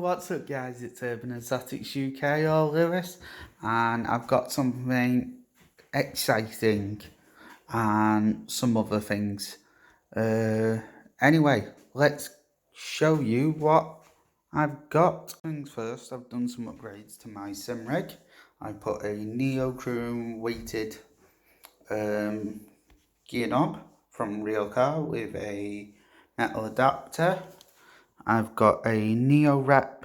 what's up guys, it's Urban Exotics UK or Lewis, and I've got something exciting and some other things. Anyway, let's show you what I've got. Things first, I've done some upgrades to my sim rig. I put a Neo Crew weighted gear knob from Real Car with a metal adapter. I've got a Neo Rep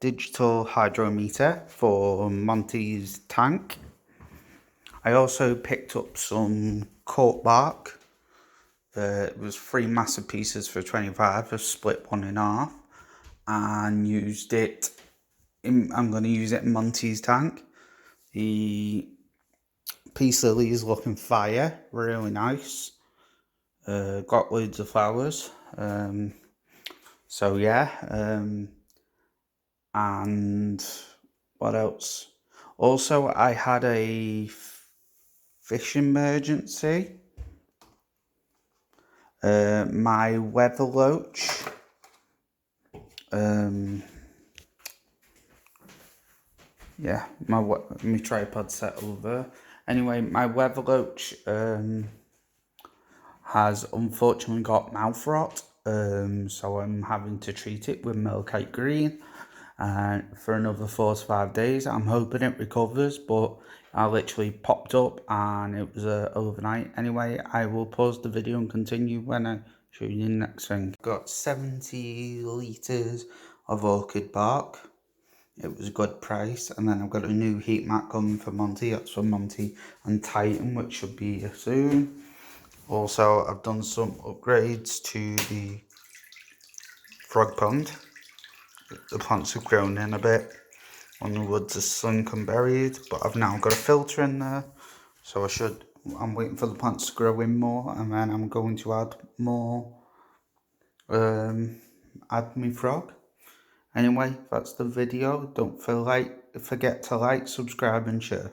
digital hydrometer for Monty's tank. I also picked up some cork bark. It was 3 massive pieces for 25. I split one in half and used it. I'm going to use it in Monty's tank. The peace lily is looking fire, really nice. Got loads of flowers. So yeah, and what else? Also, I had a fish emergency. My weather loach. Yeah, my tripod set over. Anyway, my weather loach has unfortunately got mouth rot. So I'm having to treat it with Milkite Green for another 4 to 5 days. I'm hoping it recovers, but I literally popped up and it was overnight. Anyway, I will pause the video and continue when I show you the next thing. Got 70 litres of orchid bark. It was a good price. And then I've got a new heat mat coming for Monty. That's for Monty and Titan, which should be here soon. Also, I've done some upgrades to the frog pond. The plants have grown in a bit. One of the woods is sunk and buried, but I've now got a filter in there. So I'm waiting for the plants to grow in more, and then I'm going to add more, add me frog. Anyway, that's the video. Don't forget to like, subscribe and share.